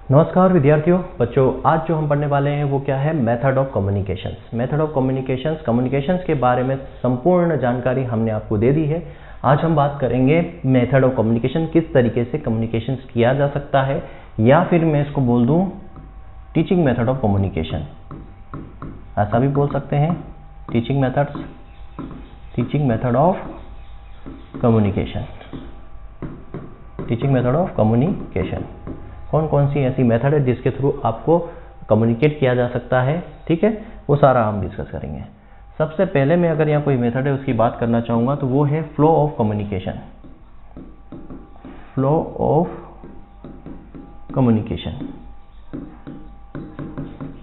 नमस्कार विद्यार्थियों, बच्चों आज जो हम पढ़ने वाले हैं वो क्या है, method of communications. Method of communications के बारे में संपूर्ण जानकारी हमने आपको दे दी है। आज हम बात करेंगे मेथड ऑफ कम्युनिकेशन, किस तरीके से कम्युनिकेशंस किया जा सकता है, या फिर मैं इसको बोल दूं टीचिंग मेथड ऑफ कम्युनिकेशन, ऐसा भी बोल सकते हैं। Teaching method of communication, teaching method of communication. कौन कौन सी ऐसी मेथड है जिसके थ्रू आपको कम्युनिकेट किया जा सकता है, ठीक है, वो सारा हम डिस्कस करेंगे। सबसे पहले मैं अगर यहाँ कोई मेथड है उसकी बात करना चाहूँगा तो वो है flow of communication. Flow of communication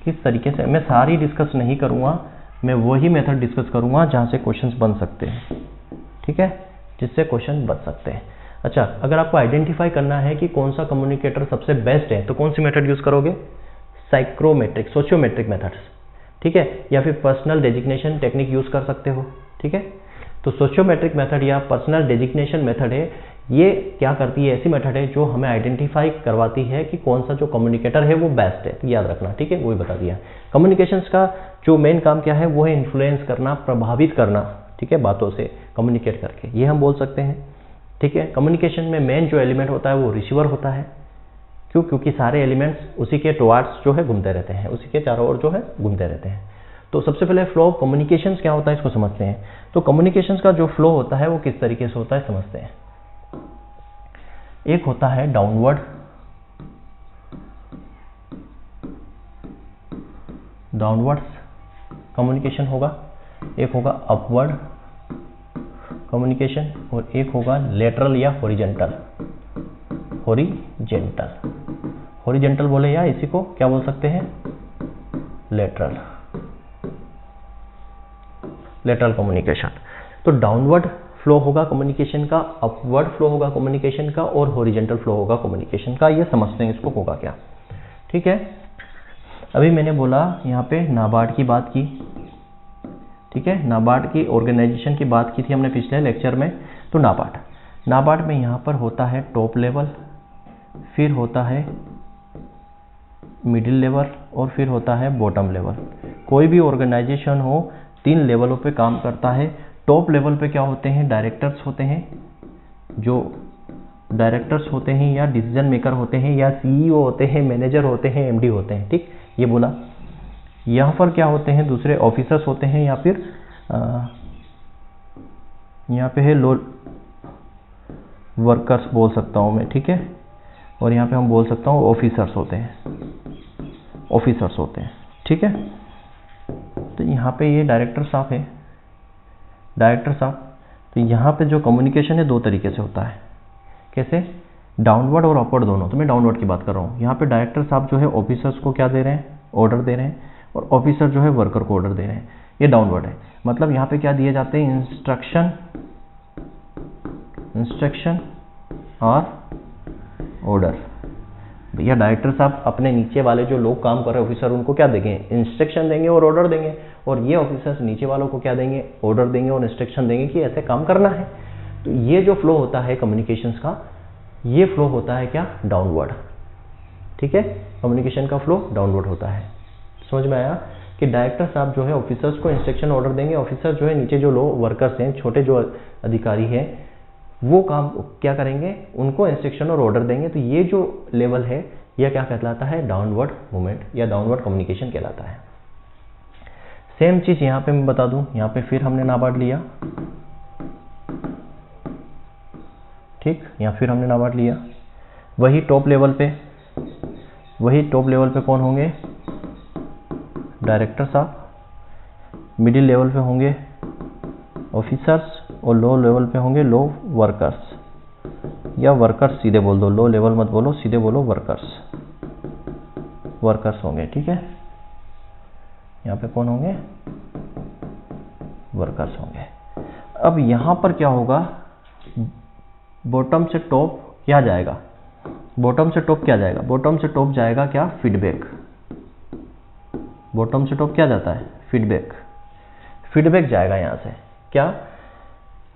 किस तरीके से, मैं सारी डिस्कस नहीं करूँगा, मैं वही मेथड डिस्कस करूँगा जहाँ से क्वेश्चंस बन सकते हैं, ठीक है, जिससे क्वेश्चन बन सकते हैं। अच्छा, अगर आपको आइडेंटिफाई करना है कि कौन सा कम्युनिकेटर सबसे बेस्ट है तो कौन सी मेथड यूज करोगे, साइक्रोमेट्रिक, सोशियोमेट्रिक मेथड्स, ठीक है, या फिर पर्सनल डेजिग्नेशन टेक्निक यूज कर सकते हो, ठीक है। तो सोशियोमेट्रिक मेथड या पर्सनल डेजिग्नेशन मेथड है, ये क्या करती है, ऐसी मेथड है जो हमें आइडेंटिफाई करवाती है कि कौन सा जो कम्युनिकेटर है वो बेस्ट है, तो याद रखना, ठीक है, वही बता दिया। कम्युनिकेशंस का जो मेन काम क्या है वो है इन्फ्लुएंस करना, प्रभावित करना, ठीक है, बातों से कम्युनिकेट करके, ये हम बोल सकते हैं, ठीक है। कम्युनिकेशन में मेन जो एलिमेंट होता है वो रिसीवर होता है। क्यों? क्योंकि सारे एलिमेंट्स उसी के टुवार्ड्स जो है घूमते रहते हैं, उसी के चारों ओर जो है घूमते रहते हैं। तो सबसे पहले फ्लो ऑफ कम्युनिकेशंस क्या होता है इसको समझते हैं। तो कम्युनिकेशंस का जो फ्लो होता है वो किस तरीके से होता है समझते हैं। एक होता है डाउनवर्ड, कम्युनिकेशन होगा, एक होगा अपवर्ड कम्युनिकेशन, और एक होगा लेटरल या हॉरिजेंटल। हॉरिजेंटल बोले या इसी को क्या बोल सकते हैं, लेटरल कम्युनिकेशन। तो डाउनवर्ड फ्लो होगा कम्युनिकेशन का, अपवर्ड फ्लो होगा कम्युनिकेशन का, और हॉरिजेंटल फ्लो होगा कम्युनिकेशन का। ये समझते हैं इसको होगा क्या, ठीक है। अभी मैंने बोला यहाँ पे नाबार्ड की बात की, ठीक है, नाबार्ड की ऑर्गेनाइजेशन की बात की थी हमने पिछले लेक्चर में। तो नाबार्ड में यहाँ पर होता है टॉप लेवल, फिर होता है मिडिल लेवल, और फिर होता है बॉटम लेवल। कोई भी ऑर्गेनाइजेशन हो 3 लेवलों पे काम करता है। टॉप लेवल पे क्या होते हैं, डायरेक्टर्स होते हैं, जो डायरेक्टर्स होते हैं या डिसीजन मेकर होते हैं, या सीईओ होते हैं, मैनेजर होते हैं, एमडी होते हैं, ठीक, ये बोला। यहाँ पर क्या होते हैं, दूसरे ऑफिसर्स होते हैं, या फिर यहाँ पे है लो वर्कर्स बोल सकता हूँ मैं, ठीक है, और यहाँ पे हम बोल सकता हूँ ऑफिसर्स होते हैं, ठीक है। तो यहाँ पे ये डायरेक्टर साहब है, तो यहाँ पे जो कम्युनिकेशन है 2 तरीके से होता है। कैसे, डाउनवर्ड और अपवर्ड दोनों। तो मैं डाउनवर्ड की बात कर रहा हूँ। यहाँ पे डायरेक्टर साहब जो है ऑफिसर्स को क्या दे रहे हैं, ऑर्डर दे रहे हैं, और ऑफिसर जो है वर्कर को ऑर्डर दे रहे हैं, ये डाउनवर्ड है। मतलब यहाँ पे क्या दिए जाते हैं, इंस्ट्रक्शन और ऑर्डर। भैया डायरेक्टर साहब अपने नीचे वाले जो लोग काम कर रहे हैं ऑफिसर, उनको क्या देंगे, इंस्ट्रक्शन देंगे और ऑर्डर देंगे, और ये ऑफिसर्स नीचे वालों को क्या देंगे, ऑर्डर देंगे और इंस्ट्रक्शन देंगे कि ऐसे काम करना है। तो ये जो फ्लो होता है कम्युनिकेशंस का, ये फ्लो होता है क्या, डाउनवर्ड, ठीक है। कम्युनिकेशन का फ्लो डाउनवर्ड होता है। समझ में आया कि डायरेक्टर साहब जो है ऑफिसर्स को इंस्ट्रक्शन ऑर्डर देंगे, ऑफिसर जो है नीचे जो लोग वर्कर्स हैं, छोटे जो अधिकारी हैं, वो काम क्या करेंगे, उनको इंस्ट्रक्शन और ऑर्डर देंगे। तो ये जो लेवल है यह क्या कहलाता है, डाउनवर्ड मूवमेंट या डाउनवर्ड कम्युनिकेशन कहलाता है। सेम चीज यहाँ पे मैं बता दूं, यहाँ पे फिर हमने नाबार्ड लिया, ठीक, यहाँ फिर हमने नाबार्ड लिया। वही टॉप लेवल पे कौन होंगे, डायरेक्टर साहब, मिडिल लेवल पे होंगे ऑफिसर्स, और लो लेवल पे होंगे लो वर्कर्स, या वर्कर्स सीधे बोल दो, लो लेवल मत बोलो, सीधे बोलो वर्कर्स होंगे, ठीक है। यहाँ पे कौन होंगे, वर्कर्स होंगे। अब यहाँ पर क्या होगा, बॉटम से टॉप क्या जाएगा, बॉटम से टॉप जाएगा क्या, फीडबैक। बॉटम से टॉप क्या जाता है, फीडबैक जाएगा यहाँ से। क्या,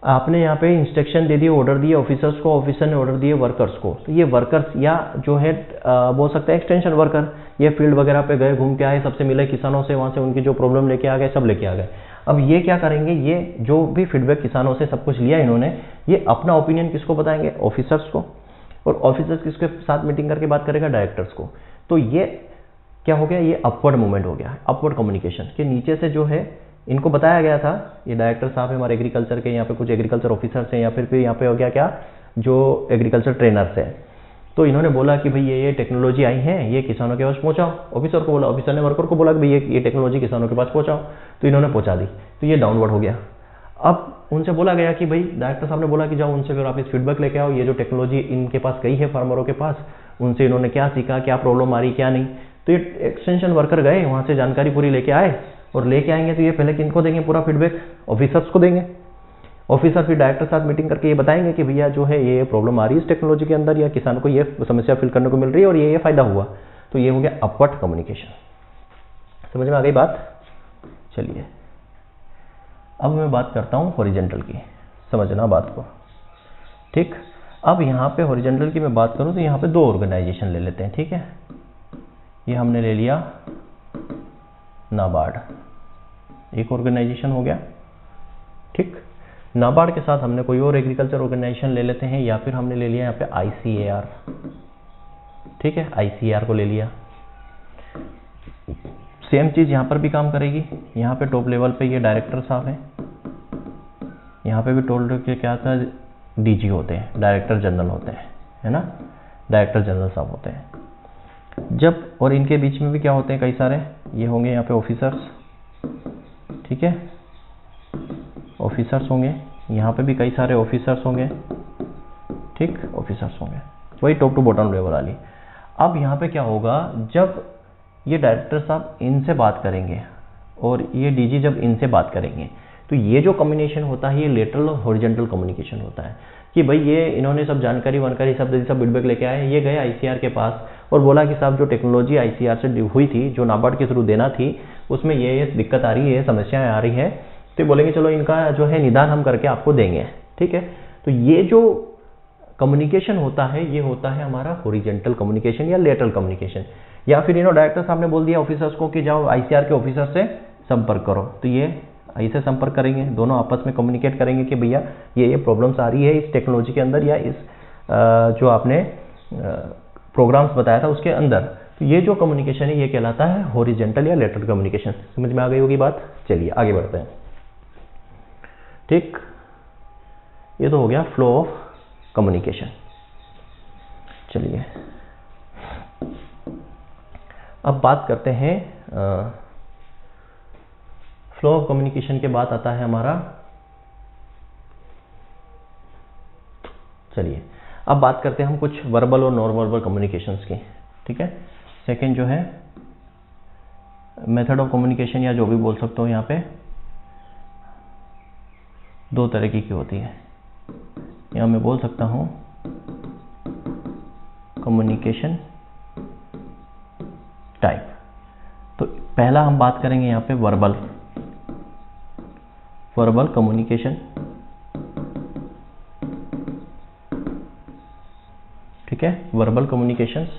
आपने यहाँ पे इंस्ट्रक्शन दे दिए, ऑर्डर दिए ऑफिसर्स को, ऑफिसर ने ऑर्डर दिए वर्कर्स को। तो ये वर्कर्स या जो है बोल सकते हैं एक्सटेंशन वर्कर, ये फील्ड वगैरह पे गए, घूम के आए, सबसे मिले किसानों से, वहाँ से उनकी जो प्रॉब्लम लेके आ गए, सब लेके आ गए। अब ये क्या करेंगे, ये जो भी फीडबैक किसानों से सब कुछ लिया इन्होंने, ये अपना ओपिनियन किसको बताएंगे, ऑफिसर्स को, और ऑफिसर्स किसके साथ मीटिंग करके बात करेगा, डायरेक्टर्स को। तो ये क्या हो गया, ये अपवर्ड मूवमेंट हो गया, अपवर्ड कम्युनिकेशन के नीचे से जो है इनको बताया गया था, ये डायरेक्टर साहब हमारे एग्रीकल्चर के, यहाँ पे कुछ एग्रीकल्चर ऑफिसर्स हैं, या फिर यहाँ पे हो गया क्या, जो एग्रीकल्चर ट्रेनर्स हैं। तो इन्होंने बोला कि भाई ये टेक्नोलॉजी आई है, ये किसानों के पास पहुँचाओ। ऑफिसर को बोला, ऑफिसर ने वर्कर को बोला कि भाई ये टेक्नोलॉजी किसानों के पास पहुँचाओ, तो इन्होंने पहुँचा दी, तो ये डाउनवर्ड हो गया। अब उनसे बोला गया कि भाई डायरेक्टर साहब ने बोला कि जाओ उनसे फिर आप इस फीडबैक लेके आओ, ये जो टेक्नोलॉजी इनके पास गई है फार्मरों के पास, उनसे इन्होंने क्या सीखा, क्या प्रॉब्लम आ रही, क्या नहीं। तो ये एक्सटेंशन वर्कर गए वहाँ से जानकारी पूरी लेके आए, और लेके आएंगे तो ये पहले किनको देंगे पूरा फीडबैक, ऑफिसर्स को देंगे। ऑफिसर फिर डायरेक्टर साथ मीटिंग करके ये बताएंगे कि भैया जो है ये प्रॉब्लम आ रही है इस टेक्नोलॉजी के अंदर, या किसानों को ये समस्या फील करने को मिल रही है, और ये फायदा हुआ। तो ये हो गया अपवर्ड कम्युनिकेशन। समझ में आ गई बात? चलिए अब मैं बात करता हूँ हॉरिजॉन्टल की, समझना बात को, ठीक। अब यहाँ पे हॉरिजॉन्टल की मैं बात करूँ तो यहाँ पे दो ऑर्गेनाइजेशन ले लेते हैं, ठीक है। ये हमने ले लिया नाबार्ड, एक ऑर्गेनाइजेशन हो गया, ठीक। नाबार्ड के साथ हमने कोई और एग्रीकल्चर ऑर्गेनाइजेशन ले लेते हैं, या फिर हमने ले लिया यहाँ पे ICAR, ठीक है, ICAR को ले लिया। सेम चीज़ यहाँ पर भी काम करेगी। यहाँ पे टॉप लेवल पे ये डायरेक्टर साहब हैं, यहाँ पे भी टोल के क्या था, DG होते हैं, डायरेक्टर जनरल होते हैं, है ना, डायरेक्टर जनरल साहब होते हैं। जब और इनके बीच में भी क्या होते हैं, कई सारे ये होंगे यहाँ पे ऑफिसर्स, ठीक है, ऑफिसर्स होंगे, यहाँ पे भी कई सारे ऑफिसर्स होंगे, ठीक, ऑफिसर्स होंगे, वही टॉप टू बॉटम लेवल वाली। अब यहाँ पे क्या होगा, जब ये डायरेक्टर साहब इनसे बात करेंगे और ये DG जब इनसे बात करेंगे, तो ये जो कम्युनिकेशन होता है ये लेटरल और हॉरिजॉन्टल कम्युनिकेशन होता है, कि भाई ये इन्होंने सब जानकारी वानकारी सब फीडबैक लेके आए, ये गए ICAR के पास और बोला कि साहब जो टेक्नोलॉजी ICAR से हुई थी, जो नाबार्ड के थ्रू देना थी, उसमें ये दिक्कत आ रही है, समस्याएं आ रही है, तो बोलेंगे चलो इनका जो है निदान हम करके आपको देंगे, ठीक है। तो ये जो कम्युनिकेशन होता है ये होता है हमारा हॉरिजॉन्टल कम्युनिकेशन या लेटरल कम्युनिकेशन। या फिर इन्होंने डायरेक्टर साहब ने बोल दिया ऑफिसर्स को कि जाओ ICAR के ऑफिसर से संपर्क करो, तो ये ऐसे संपर्क करेंगे, दोनों आपस में कम्युनिकेट करेंगे कि भैया ये प्रॉब्लम्स आ रही है इस टेक्नोलॉजी के अंदर, या इस जो आपने प्रोग्राम्स बताया था उसके अंदर। तो ये जो कम्युनिकेशन है ये कहलाता है हॉरिजॉन्टल या लेटरल कम्युनिकेशन। समझ में आ गई होगी बात? चलिए आगे बढ़ते हैं, ठीक। ये तो हो गया फ्लो ऑफ कम्युनिकेशन। चलिए अब बात करते हैं फ्लो ऑफ कम्युनिकेशन के बाद आता है हमारा, चलिए अब बात करते हैं हम कुछ वर्बल और नॉन वर्बल कम्युनिकेशंस की, ठीक है। सेकंड जो है मेथड ऑफ कम्युनिकेशन, या जो भी बोल सकते हो, यहाँ पे दो तरीके की होती है। यहाँ मैं बोल सकता हूँ कम्युनिकेशन टाइप। तो पहला हम बात करेंगे यहाँ पे वर्बल कम्युनिकेशन, ठीक है, वर्बल कम्युनिकेशंस।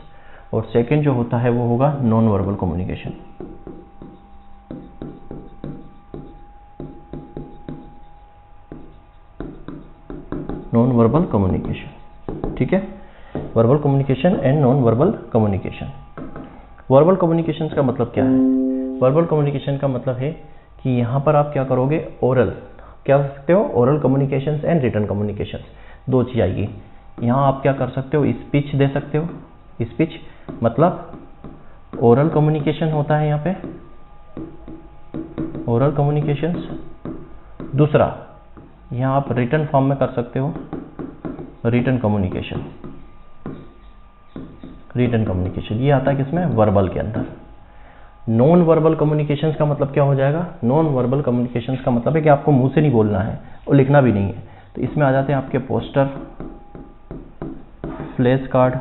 और सेकंड जो होता है वो होगा non verbal communication. Non verbal communication, ठीक है, verbal communication and non verbal communication. Verbal communication का मतलब क्या है? वर्बल कम्युनिकेशन का मतलब है कि यहाँ पर आप क्या करोगे, ओरल, क्या कर सकते हो, oral communications and written communications, दो चीज आएगी। यहाँ आप क्या कर सकते हो, स्पीच दे सकते हो, स्पीच मतलब ओरल कम्युनिकेशन होता है यहाँ पे, ओरल कम्युनिकेशंस। दूसरा यहाँ आप रिटन फॉर्म में कर सकते हो, रिटन कम्युनिकेशन। रिटन कम्युनिकेशन ये आता है किसमें, वर्बल के अंदर। नॉन वर्बल कम्युनिकेशंस का मतलब क्या हो जाएगा, नॉन वर्बल कम्युनिकेशंस का मतलब है कि आपको मुंह से नहीं बोलना है और लिखना भी नहीं है। तो इसमें आ जाते हैं आपके पोस्टर, फ्लैश कार्ड,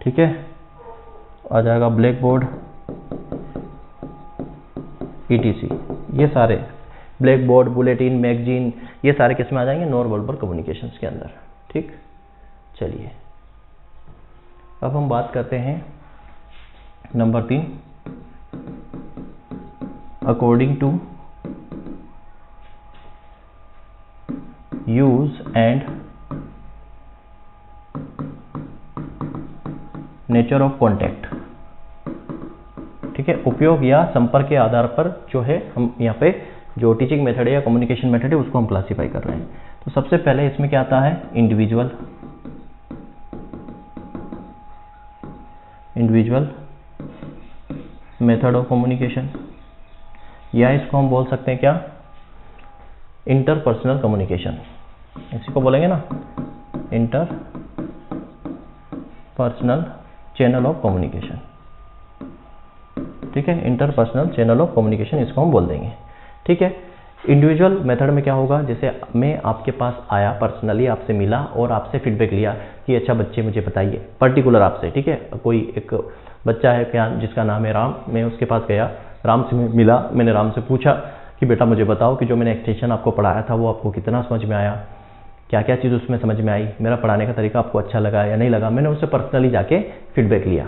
ठीक है, आ जाएगा ब्लैक बोर्ड, ETC। ये सारे ब्लैक बोर्ड, बुलेटिन, मैगजीन, ये सारे किस में आ जाएंगे? नॉन वर्बल कम्युनिकेशंस के अंदर। ठीक, चलिए अब हम बात करते हैं number 3, according to use and nature of contact. ठीक है, उपयोग या संपर्क के आधार पर जो है हम यहाँ पे जो टीचिंग मेथड है या कम्युनिकेशन मेथड है उसको हम क्लासीफाई कर रहे हैं। तो सबसे पहले इसमें क्या आता है? इंडिविजुअल मेथड ऑफ कम्युनिकेशन, या इसको हम बोल सकते हैं क्या? Interpersonal communication. इसी को बोलेंगे ना, इंटरपर्सनल चैनल ऑफ कम्युनिकेशन। ठीक है, इंटरपर्सनल चैनल ऑफ कम्युनिकेशन इसको हम बोल देंगे। ठीक है, इंडिविजुअल मेथड में क्या होगा? जैसे मैं आपके पास आया, पर्सनली आपसे मिला और आपसे फीडबैक लिया कि अच्छा बच्चे मुझे बताइए, पर्टिकुलर आपसे। ठीक है, कोई एक बच्चा है क्या जिसका नाम है राम, मैं उसके पास गया, राम से मिला, मैंने राम से पूछा कि बेटा मुझे बताओ कि जो मैंने एक्सटेंशन आपको पढ़ाया था वो आपको कितना समझ में आया, क्या क्या चीज़ उसमें समझ में आई, मेरा पढ़ाने का तरीका आपको अच्छा लगा या नहीं लगा। मैंने उससे पर्सनली जाके फीडबैक लिया।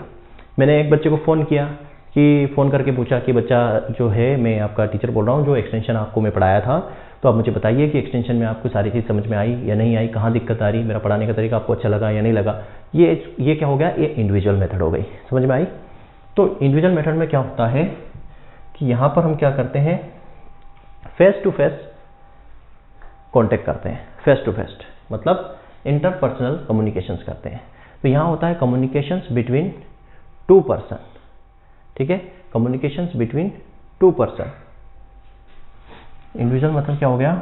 मैंने एक बच्चे को फ़ोन किया कि फ़ोन करके पूछा कि बच्चा जो है, मैं आपका टीचर बोल रहा हूँ, जो एक्सटेंशन आपको मैं पढ़ाया था, तो आप मुझे बताइए कि एक्सटेंशन में आपको सारी चीज़ समझ में आई या नहीं आई, कहाँ दिक्कत आ रही, मेरा पढ़ाने का तरीका आपको अच्छा लगा या नहीं लगा। ये क्या हो गया? ये इंडिविजुअल मेथड हो गई। समझ में आई? तो इंडिविजुअल मेथड में क्या होता है कि यहाँ पर हम क्या करते हैं? फेस टू फेस कॉन्टेक्ट करते हैं। फेस टू फेस मतलब इंटरपर्सनल कम्युनिकेशंस करते हैं। तो यहाँ होता है कम्युनिकेशंस बिटवीन टू पर्सन। ठीक है, communications between two person. Individual मतलब क्या हो गया?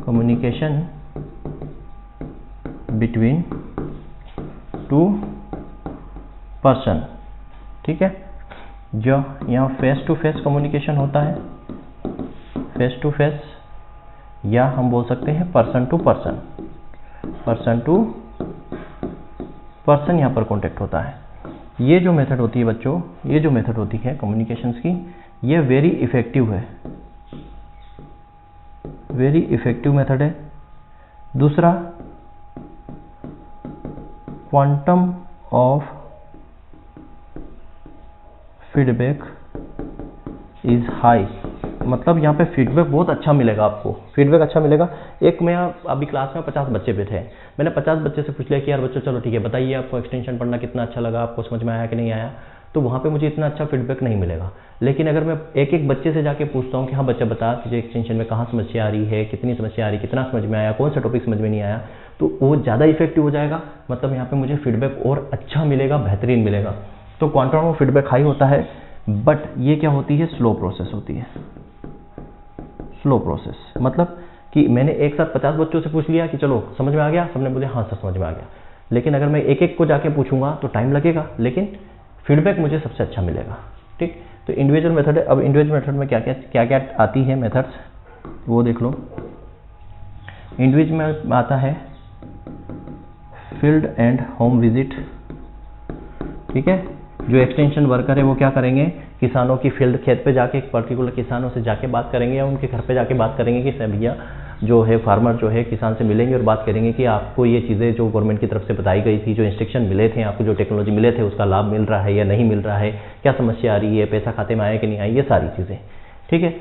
Communication between two person. ठीक है, जो यहाँ फेस टू फेस कम्युनिकेशन होता है, फेस टू फेस, या हम बोल सकते हैं person to person. Person to person यहाँ पर कॉन्टेक्ट होता है। ये जो मेथड होती है बच्चों, ये जो मेथड होती है कम्युनिकेशंस की, ये वेरी इफेक्टिव है, वेरी इफेक्टिव मेथड है। दूसरा, quantum of feedback is high. मतलब यहाँ पे फीडबैक बहुत अच्छा मिलेगा आपको, फीडबैक अच्छा मिलेगा। एक मैं अभी क्लास में 50 बच्चे बैठे हैं, मैंने 50 बच्चे से पूछ लिया कि यार बच्चों चलो ठीक है बताइए आपको एक्सटेंशन पढ़ना कितना अच्छा लगा, आपको समझ में आया कि नहीं आया, तो वहाँ पे मुझे इतना अच्छा फीडबैक नहीं मिलेगा। लेकिन अगर मैं एक एक बच्चे से जाके पूछता हूँ कि हाँ बच्चा बता तुझे एक्सटेंशन में कहाँ समस्या आ रही है, कितनी समस्या आ रही है, कितना समझ में आया, कौन सा टॉपिक समझ में नहीं आया, तो वो ज़्यादा इफेक्टिव हो जाएगा। मतलब यहाँ पे मुझे फीडबैक और अच्छा मिलेगा, बेहतरीन मिलेगा। तो क्वांटम ऑफ फीडबैक हाई होता है, बट ये क्या होती है? स्लो प्रोसेस होती है। स्लो प्रोसेस मतलब कि मैंने एक साथ 50 बच्चों से पूछ लिया कि चलो समझ में आ गया, सबने बोले हाँ सर समझ में आ गया। लेकिन अगर मैं एक एक को जाके पूछूंगा तो टाइम लगेगा, लेकिन फीडबैक मुझे सबसे अच्छा मिलेगा। ठीक, तो इंडिविजुअल मेथड है। अब इंडिविजुअल मेथड में क्या क्या आती है मेथड्स, वो देख लो। इंडिविजुअल में आता है फील्ड एंड होम विजिट। ठीक है, जो एक्सटेंशन वर्कर है वो क्या करेंगे? किसानों की फील्ड, खेत पे जाके पर्टिकुलर किसानों से जाके बात करेंगे या उनके घर पे जाके बात करेंगे कि भैया जो है फार्मर जो है किसान से मिलेंगे और बात करेंगे कि आपको ये चीज़ें जो गवर्नमेंट की तरफ से बताई गई थी, जो इंस्ट्रक्शन मिले थे आपको, जो टेक्नोलॉजी मिले थे, उसका लाभ मिल रहा है या नहीं मिल रहा है, क्या समस्या आ रही है, पैसा खाते में आया कि नहीं आया, ये सारी चीज़ें। ठीक है,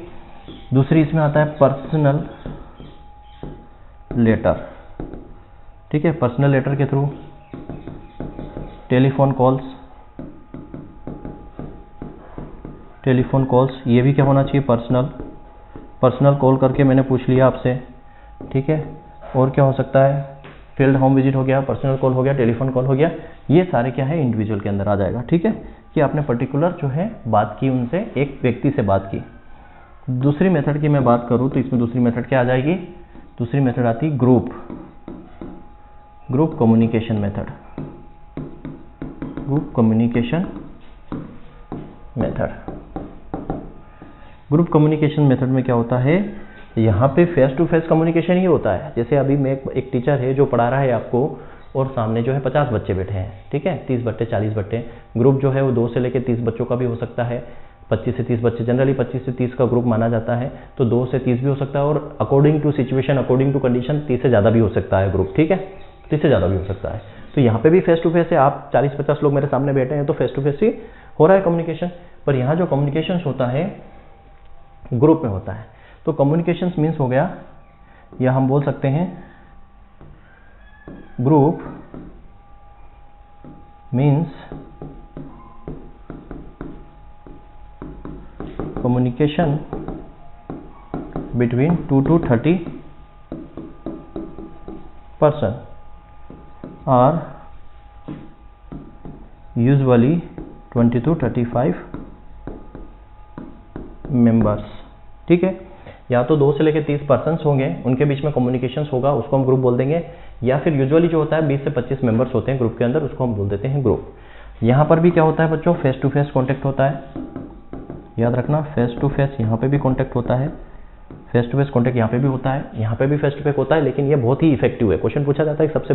दूसरी इसमें आता है पर्सनल लेटर। ठीक है, पर्सनल लेटर के थ्रू टेलीफोन कॉल्स, ये भी क्या होना चाहिए? पर्सनल कॉल करके मैंने पूछ लिया आपसे। ठीक है, और क्या हो सकता है? फील्ड होम विजिट हो गया, पर्सनल कॉल हो गया, टेलीफोन कॉल हो गया, ये सारे क्या है? इंडिविजुअल के अंदर आ जाएगा। ठीक है, कि आपने पर्टिकुलर जो है बात की उनसे, एक व्यक्ति से बात की। दूसरी मेथड की मैं बात करूँ तो इसमें दूसरी मेथड क्या आ जाएगी? दूसरी मेथड आती group communication method. Group communication method. Group communication method में क्या होता है? यहाँ पे फेस टू फेस कम्युनिकेशन ही होता है। जैसे अभी मैं एक टीचर है जो पढ़ा रहा है आपको, और सामने जो है 50 बच्चे बैठे हैं। ठीक है, 30 बट्टे 40 बट्टे। ग्रुप जो है वो 2 से लेकर 30 बच्चों का भी हो सकता है, 25 से 30 बच्चे, जनरली 25 से 30 का ग्रुप माना जाता है, तो 2 से 30 भी हो सकता है, और according to situation, according to condition 30 से ज़्यादा भी हो सकता है ग्रुप, ठीक है, 30 से ज़्यादा भी हो सकता है। तो यहाँ पे भी फेस टू फेस है, आप 40-50 लोग मेरे सामने बैठे हैं तो फेस टू फेस ही हो रहा है कम्युनिकेशन, पर यहाँ जो कम्युनिकेशन होता है ग्रुप में होता है। तो कम्युनिकेशन मीन्स हो गया, या हम बोल सकते हैं group means communication between 2 to 30 person or usually 20 to 35 members, ठीक है। या तो 2 से लेकर 30 पर्सन्स होंगे, उनके बीच में कम्युनिकेशंस होगा, उसको हम ग्रुप बोल देंगे, या फिर यूजुअली जो होता है 20 से 25 मेंबर्स होते हैं ग्रुप के अंदर, उसको हम बोल देते हैं ग्रुप। यहाँ पर भी क्या होता है बच्चों, फेस टू फेस कॉन्टेक्ट होता है, याद रखना, फेस टू फेस यहाँ पे भी कॉन्टेक्ट होता है, फेस टू फेस कॉन्टेक्ट यहाँ पे भी होता है, यहाँ पे भी फेस टू फेस होता है, लेकिन ये बहुत ही इफेक्टिव है। क्वेश्चन पूछा जाता है सबसे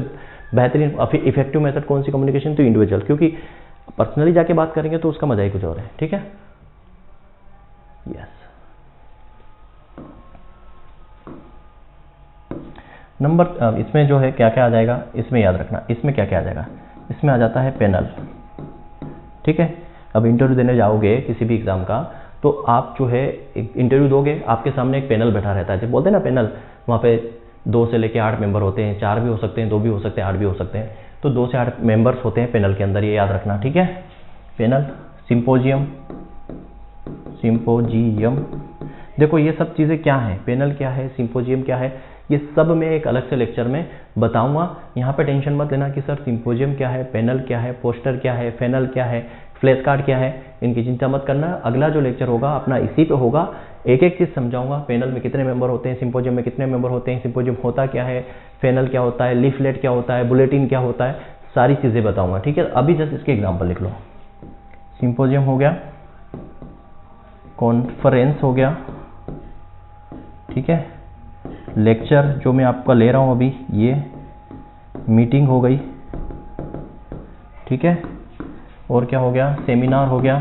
बेहतरीन इफेक्टिव मेथड कौन सी कम्युनिकेशन, तो इंडिविजुअल, क्योंकि पर्सनली जाके बात करेंगे तो उसका मजा ही कुछ और है, ठीक है। यस, नंबर इसमें जो है क्या क्या आ जाएगा, इसमें याद रखना, इसमें क्या क्या आ जाएगा, इसमें आ जाता है पैनल, ठीक है। अब इंटरव्यू देने जाओगे किसी भी एग्जाम का, तो आप जो है इंटरव्यू दोगे, आपके सामने एक पैनल बैठा रहता है, जब बोलते हैं ना पैनल, वहाँ पे 2 से लेकर 8 मेंबर होते हैं, 4 भी हो सकते हैं, 2 भी हो सकते हैं, 8 भी हो सकते हैं, तो 2 से 8 मेंबर्स होते हैं पैनल के अंदर, ये याद रखना, ठीक है। पैनल, सिंपोजियम, सिंपोजियम, देखो ये सब चीज़ें क्या हैं, पैनल क्या है, सिंपोजियम क्या है, ये सब मैं एक अलग से लेक्चर में बताऊंगा। यहाँ पे टेंशन मत लेना कि सर सिंपोजियम क्या है, पैनल क्या है, पोस्टर क्या है, फैनल क्या है, फ्लैश कार्ड क्या है, इनकी चिंता मत करना। अगला जो लेक्चर होगा अपना इसी पे होगा, एक एक चीज़ समझाऊंगा। पैनल में कितने मेंबर होते हैं, सिंपोजियम में कितने मेंबर होते हैं, सिंपोजियम होता क्या है, फैनल क्या होता है, लीफलेट क्या होता है, बुलेटिन क्या होता है, सारी चीज़ें बताऊंगा, ठीक है। अभी जस्ट इसके एग्जाम्पल लिख लो। सिंपोजियम हो गया, कॉन्फ्रेंस हो गया, ठीक है, लेक्चर जो मैं आपका ले रहा हूँ अभी, ये मीटिंग हो गई, ठीक है, और क्या हो गया, सेमिनार हो गया,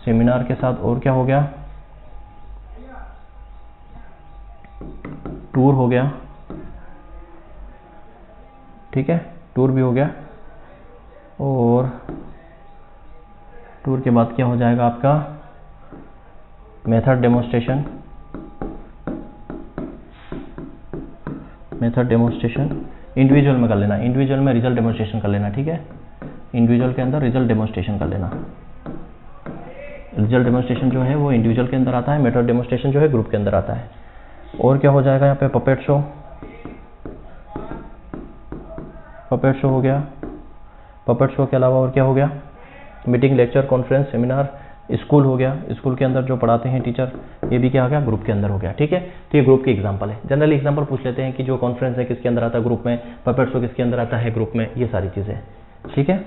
सेमिनार के साथ और क्या हो गया, टूर हो गया, ठीक है, टूर भी हो गया, और टूर के बाद क्या हो जाएगा आपका, method demonstration, method demonstration individual में कर लेना, इंडिविजुअल में रिजल्ट डेमोन्स्ट्रेशन कर लेना, ठीक है, इंडिविजुअल के अंदर रिजल्ट डेमोन्स्ट्रेशन कर लेना। रिजल्ट डेमोन्स्ट्रेशन जो है वो इंडिविजुअल के अंदर आता है, मेथड डेमोन्स्ट्रेशन जो है ग्रुप के अंदर आता है। और क्या हो जाएगा यहाँ पे, पपेट शो, पपेट शो हो गया, पपेट शो के अलावा और क्या हो गया, meeting, lecture, conference, seminar, school हो गया, स्कूल के अंदर जो पढ़ाते हैं टीचर, ये भी क्या हो गया, ग्रुप के अंदर हो गया, ठीक है। तो ये ग्रुप की एग्जांपल है। जनरली एग्जांपल पूछ लेते हैं कि जो कॉन्फ्रेंस है किसके अंदर आता है, ग्रुप में, पपेट शो किसके अंदर आता है, ग्रुप में, ये सारी चीज़ें, ठीक है।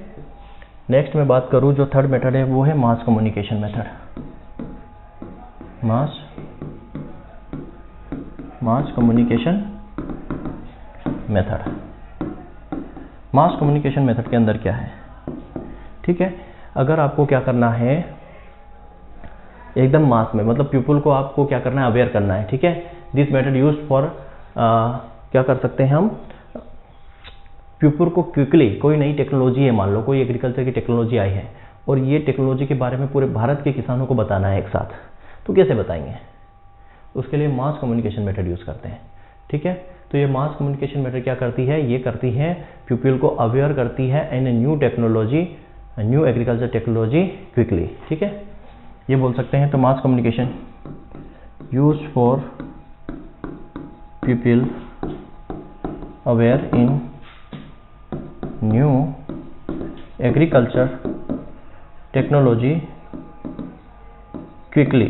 नेक्स्ट मैं बात करूँ जो थर्ड मेथड है वो है mass communication method, mass communication method. Mass communication method के अंदर क्या है, ठीक है, अगर आपको क्या करना है, एकदम मास में, मतलब पीपल को आपको क्या करना है, अवेयर करना है, ठीक है। दिस मेथड यूज्ड फॉर, क्या कर सकते हैं हम, पीपल को क्विकली, कोई नई टेक्नोलॉजी है, मान लो कोई एग्रीकल्चर की टेक्नोलॉजी आई है और ये टेक्नोलॉजी के बारे में पूरे भारत के किसानों को बताना है एक साथ, तो कैसे बताएंगे, उसके लिए मास कम्युनिकेशन मेथड यूज़ करते हैं, ठीक है। तो ये मास कम्युनिकेशन मेथड क्या करती है, ये करती है पीपल को अवेयर करती है in new technology, new agriculture technology quickly, ठीक है, ये बोल सकते हैं। तो mass communication use for people aware in new agriculture technology quickly,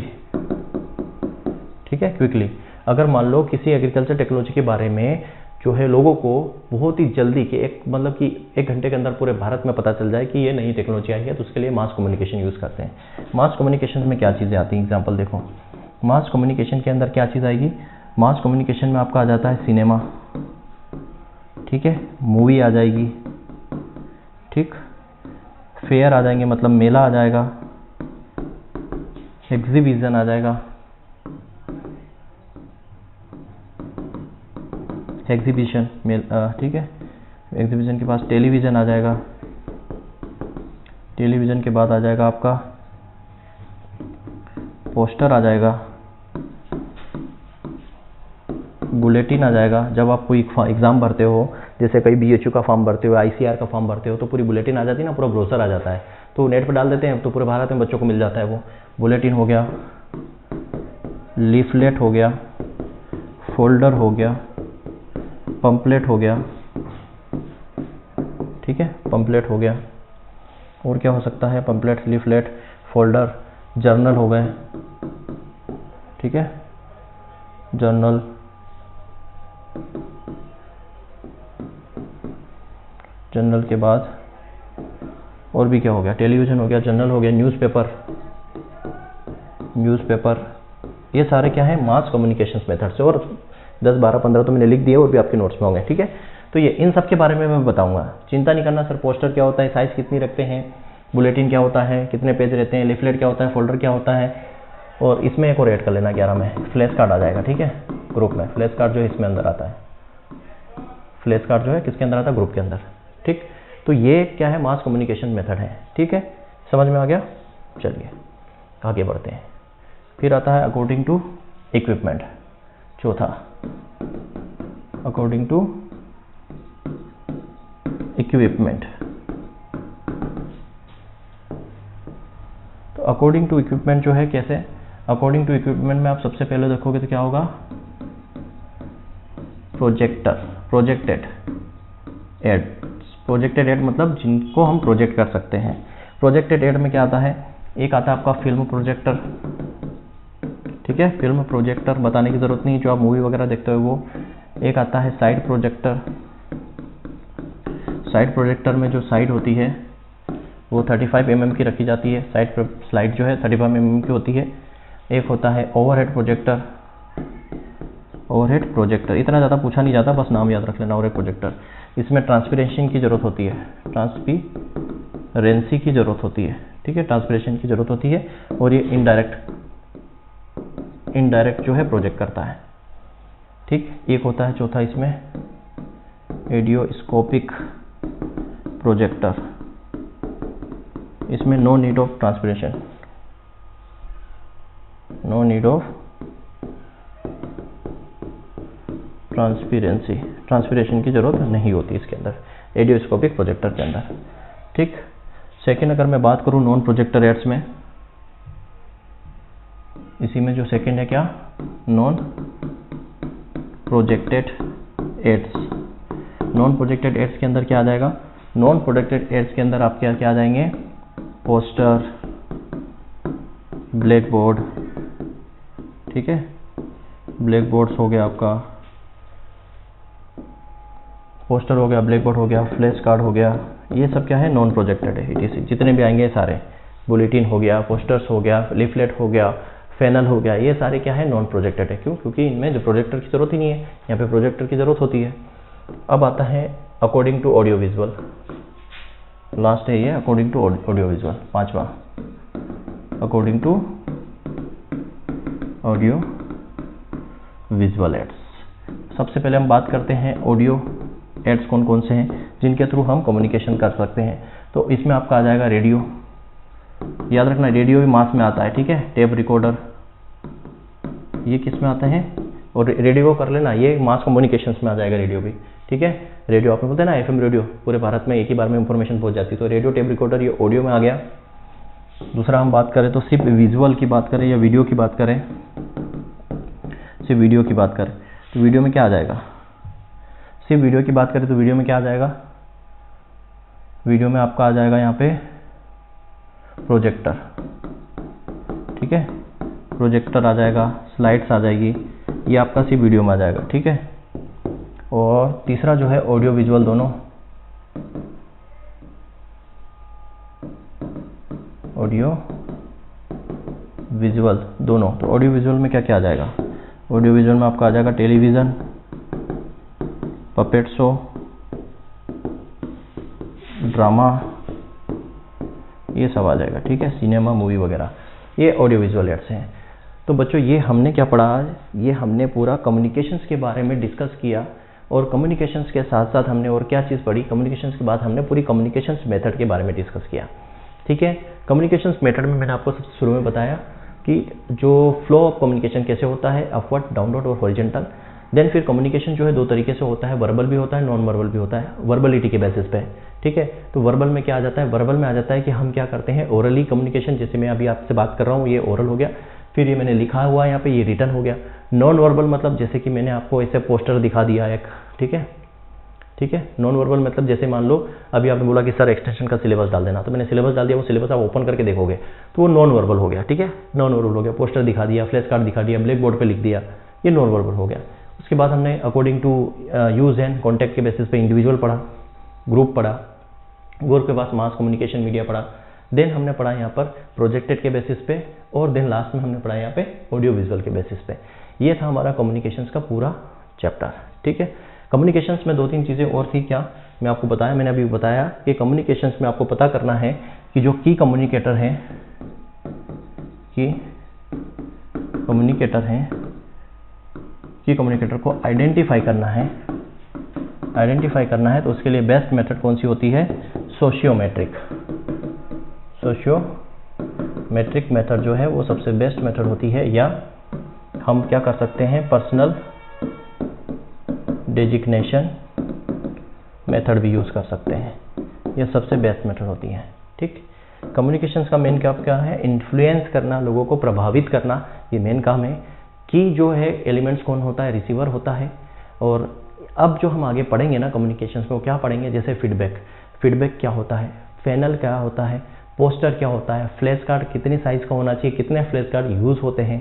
ठीक है, क्विकली। अगर मान लो किसी एग्रीकल्चर टेक्नोलॉजी के बारे में जो है लोगों को बहुत ही जल्दी कि एक मतलब कि 1 घंटे के अंदर पूरे भारत में पता चल जाए कि ये नई टेक्नोलॉजी आई है, तो उसके लिए मास कम्युनिकेशन यूज़ करते हैं। मास कम्युनिकेशन में क्या चीज़ें आती हैं, एग्जांपल देखो, मास कम्युनिकेशन के अंदर क्या चीज़ आएगी, मास कम्युनिकेशन में आपका आ जाता है सिनेमा, ठीक है, मूवी आ जाएगी, ठीक, फेयर आ जाएंगे, मतलब मेला आ जाएगा, एग्जीबिशन आ जाएगा, एग्जीबिशन में ठीक है। एग्जीबिशन के पास टेलीविज़न आ जाएगा, टेलीविज़न के बाद आ जाएगा आपका पोस्टर आ जाएगा, बुलेटिन आ जाएगा। जब आप कोई एग्ज़ाम भरते हो, जैसे कई BHU का फॉर्म भरते हो, ICR का फॉर्म भरते हो, तो पूरी बुलेटिन आ जाती है ना, पूरा ब्रोशर आ जाता है, तो नेट पर डाल देते हैं तो पूरे भारत में बच्चों को मिल जाता है। वो बुलेटिन हो गया, लीफलेट हो गया, फोल्डर हो गया, पंपलेट हो गया, ठीक है, पंपलेट हो गया। और क्या हो सकता है? पंपलेट, लीफलेट, फोल्डर, जर्नल हो गए, ठीक है, जर्नल, जर्नल के बाद और भी क्या हो गया? टेलीविज़न हो गया, जर्नल हो गया, न्यूज़पेपर, न्यूज़पेपर। ये सारे क्या है? मास कम्युनिकेशन मेथड से। और 10, 12, 15 तो मैंने लिख दिए और भी आपके नोट्स में होंगे, ठीक है। तो ये इन सब के बारे में मैं बताऊंगा, चिंता नहीं करना सर पोस्टर क्या होता है, साइज़ कितनी रखते हैं, बुलेटिन क्या होता है, कितने पेज रहते हैं, लीफलेट क्या होता है, फोल्डर क्या होता है। और इसमें एक और ऐड कर लेना 11 में फ्लैश कार्ड आ जाएगा, ठीक है, ग्रुप में। फ्लैश कार्ड जो है इसमें अंदर आता है, फ्लैश कार्ड जो है किसके अंदर आता है? ग्रुप के अंदर, ठीक। तो ये क्या है? मास कम्युनिकेशन मेथड है, ठीक है, समझ में आ गया। चलिए आगे बढ़ते हैं। फिर आता है अकॉर्डिंग टू इक्विपमेंट, चौथा, अकॉर्डिंग टू इक्विपमेंट। तो अकॉर्डिंग टू इक्विपमेंट जो है कैसे? अकॉर्डिंग टू इक्विपमेंट में आप सबसे पहले देखोगे तो क्या होगा? Projector, projected aid, projected aid मतलब जिनको हम प्रोजेक्ट कर सकते हैं। प्रोजेक्टेड एड में क्या आता है? एक आता है आपका फिल्म प्रोजेक्टर, ठीक है, फिल्म प्रोजेक्टर बताने की ज़रूरत नहीं, जो आप मूवी वगैरह देखते हो वो। एक आता है साइड प्रोजेक्टर, साइड प्रोजेक्टर में जो साइड होती है वो 35 mm की रखी जाती है, स्लाइड जो है 35 mm की होती है। एक होता है ओवरहेड प्रोजेक्टर, ओवरहेड प्रोजेक्टर इतना ज़्यादा पूछा नहीं जाता, बस नाम याद रख लेना, ओवरहेड प्रोजेक्टर। इसमें ट्रांसपेरेंसी की ज़रूरत होती है, ट्रांसपेरेंसी की ज़रूरत होती है, ठीक है, ट्रांसपेरेंसी की ज़रूरत होती है। और ये इनडायरेक्ट जो है प्रोजेक्ट करता है, ठीक। एक होता है चौथा इसमें एडियोस्कोपिक प्रोजेक्टर, इसमें no need of transparency, no need of transparency की ज़रूरत नहीं होती इसके अंदर, एडियोस्कोपिक प्रोजेक्टर के अंदर, ठीक। सेकेंड अगर मैं बात करूँ नॉन प्रोजेक्टर एड्स में, इसी में जो सेकेंड है क्या? Non projected aids. Non projected aids के अंदर क्या आ जाएगा? नॉन प्रोजेक्टेड एड्स के अंदर आप क्या आ जाएंगे? पोस्टर, ब्लैक बोर्ड, ठीक है, ब्लैक बोर्ड्स हो गया आपका, पोस्टर हो गया, ब्लैक बोर्ड हो गया, फ्लैश कार्ड हो गया, ये सब क्या है? नॉन प्रोजेक्टेड है। ETC जितने भी आएंगे सारे, बुलेटिन हो गया, पोस्टर्स हो गया, लीफलेट हो गया, फैनल हो गया, ये सारे क्या है? नॉन प्रोजेक्टेड है। क्यों? क्योंकि इनमें जो प्रोजेक्टर की ज़रूरत ही नहीं है, यहाँ पे प्रोजेक्टर की ज़रूरत होती है। अब आता है according to audio visual, last है ये, अकॉर्डिंग टू ऑडियो विजुअल, पांचवा, according to audio visual aids. सबसे पहले हम बात करते हैं ऑडियो एड्स कौन कौन से हैं जिनके थ्रू हम कम्युनिकेशन कर सकते हैं। तो इसमें आपका आ जाएगा रेडियो, याद रखना रेडियो भी मास में आता है, ठीक है, टेप रिकॉर्डर, ये किस में आता है? और रेडियो को कर लेना, ये मास कम्युनिकेशंस में आ जाएगा रेडियो भी, ठीक है। रेडियो आपने बोलते हैं ना FM रेडियो, पूरे भारत में एक ही बार में इंफॉर्मेशन पहुंच जाती है, तो रेडियो, टेप रिकॉर्डर, ये ऑडियो में आ गया। दूसरा हम बात करें तो सिर्फ विजुअल की बात करें या वीडियो की बात करें, सिर्फ वीडियो की बात करें तो वीडियो में क्या आ जाएगा? सिर्फ वीडियो की बात करें तो वीडियो में क्या आ जाएगा? वीडियो में आपका आ जाएगा यहाँ पे प्रोजेक्टर, ठीक है, प्रोजेक्टर आ जाएगा, स्लाइड्स आ जाएगी, ये आपका सिर्फ वीडियो में आ जाएगा, ठीक है। और तीसरा जो है ऑडियो विजुअल दोनों, ऑडियो विजुअल दोनों। तो ऑडियो विजुअल में क्या क्या आ जाएगा? ऑडियो विजुअल में आपका आ जाएगा टेलीविज़न, पपेट शो, ड्रामा, ये सब आ जाएगा, ठीक है, सिनेमा, मूवी वगैरह। ये ऑडियो विजुअल एड्स हैं। तो बच्चों ये हमने क्या पढ़ा आज, ये हमने पूरा कम्युनिकेशंस के बारे में डिस्कस किया, और कम्युनिकेशंस के साथ साथ हमने और क्या चीज़ पढ़ी, कम्युनिकेशंस के बाद हमने पूरी कम्युनिकेशंस मेथड के बारे में डिस्कस किया। ठीक है, कम्युनिकेशंस मेथड में मैंने आपको सबसे शुरू में बताया कि जो फ्लो ऑफ कम्युनिकेशन कैसे होता है, अपवर्ड, डाउनवर्ड और हॉरिजॉन्टल। देन फिर कम्युनिकेशन जो है दो तरीके से होता है, वर्बल भी होता है, नॉन वर्बल भी होता है, वर्बलिटी के बेसिस पे। ठीक है, तो वर्बल में क्या आ जाता है, वर्बल में आ जाता है कि हम क्या करते हैं, ओरली कम्युनिकेशन, जैसे मैं अभी आपसे बात कर रहा हूँ, ये ओरल हो गया, फिर ये मैंने लिखा हुआ है यहाँ पे, ये रिटन हो गया। नॉन वर्बल मतलब जैसे कि मैंने आपको ऐसे पोस्टर दिखा दिया एक, ठीक है, ठीक है। नॉन वर्बल मतलब जैसे मान लो अभी आपने बोला कि सर एक्सटेंशन का सिलेबस डाल देना, तो मैंने सिलेबस डाल दिया, वो सिलेबस आप ओपन करके देखोगे तो वो नॉन वर्बल हो गया। ठीक है, नॉन वर्बल हो गया, पोस्टर दिखा दिया, फ्लैश कार्ड दिखा दिया, ब्लैक बोर्ड पे लिख दिया, ये नॉन वर्बल हो गया। उसके बाद हमने according to use and contact के बेसिस पे इंडिविजुअल पढ़ा, ग्रुप पढ़ा, ग्रुप के बाद मास कम्युनिकेशन मीडिया पढ़ा, देन हमने पढ़ा यहाँ पर प्रोजेक्टेड के बेसिस पे, और देन लास्ट में हमने पढ़ा यहाँ पे ऑडियो विजुअल के बेसिस पे। ये था हमारा कम्युनिकेशंस का पूरा चैप्टर। ठीक है, कम्युनिकेशंस में दो तीन चीज़ें और थी, क्या मैं आपको बताया, मैंने अभी बताया कि कम्युनिकेशंस में आपको पता करना है कि जो की कम्युनिकेटर हैं, की कम्युनिकेटर को आइडेंटिफाई करना है, तो उसके लिए बेस्ट मेथड कौन सी होती है, सोशियोमेट्रिक मेथड जो है वो सबसे बेस्ट मेथड होती है, या हम क्या कर सकते हैं, पर्सनल डेजिग्नेशन मेथड भी यूज़ कर सकते हैं, ये सबसे बेस्ट मेथड होती है। ठीक, कम्युनिकेशंस का मेन काम क्या है, इन्फ्लुएंस करना, लोगों को प्रभावित करना, ये मेन काम है। कि जो है एलिमेंट्स कौन होता है, रिसीवर होता है। और अब जो हम आगे पढ़ेंगे ना कम्युनिकेशंस में, क्या पढ़ेंगे, जैसे फीडबैक क्या होता है, फैनल क्या होता है, पोस्टर क्या होता है, फ्लैश कार्ड कितनी साइज का होना चाहिए, कितने फ्लैश कार्ड यूज़ होते हैं।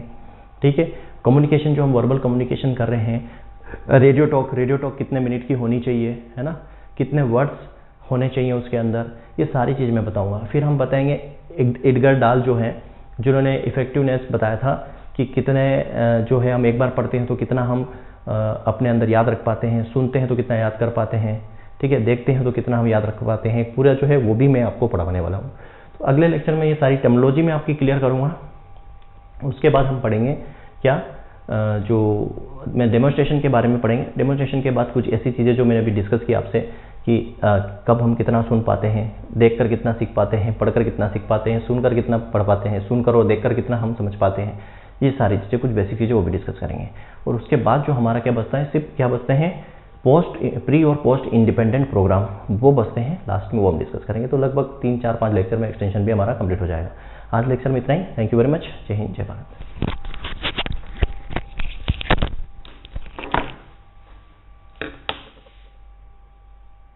ठीक है, कम्युनिकेशन जो हम वर्बल कम्युनिकेशन कर रहे हैं, रेडियो टॉक कितने मिनट की होनी चाहिए, है ना, कितने वर्ड्स होने चाहिए उसके अंदर, ये सारी चीज़ मैं बताऊंगा। फिर हम बताएंगे एडगर डाल जो है, जिन्होंने इफेक्टिवनेस बताया था कि कितने जो है हम एक बार पढ़ते हैं तो कितना हम अपने अंदर याद रख पाते हैं, सुनते हैं तो कितना याद कर पाते हैं, ठीक है, देखते हैं तो कितना हम याद रख पाते हैं, पूरा जो है वो भी मैं आपको पढ़ाने वाला हूँ। तो अगले लेक्चर में ये सारी टर्मिनोलॉजी मैं आपकी क्लियर करूँगा। उसके बाद हम पढ़ेंगे क्या, जो मैं डेमोन्स्ट्रेशन के बारे में पढ़ेंगे। डेमोन्स्ट्रेशन के बाद कुछ ऐसी चीज़ें जो मैंने अभी डिस्कस की आपसे कि कब हम कितना सुन पाते हैं, देखकर कितना सीख पाते हैं, पढ़कर कितना सीख पाते हैं, सुनकर कितना पढ़ पाते हैं, सुनकर और देखकर कितना हम समझ पाते हैं, ये सारी चीज़ें, कुछ बेसिक चीज़ें वो भी डिस्कस करेंगे। और उसके बाद जो हमारा क्या बचता है, सिर्फ क्या बचते हैं, प्री और पोस्ट इंडिपेंडेंट प्रोग्राम, वो बचते हैं लास्ट में, वो हम डिस्कस करेंगे। तो लगभग 3, 4, 5 लेक्चर में एक्सटेंशन भी हमारा कंप्लीट हो जाएगा। आज लेक्चर में इतना ही। Thank you very much. जय हिंद, जय भारत।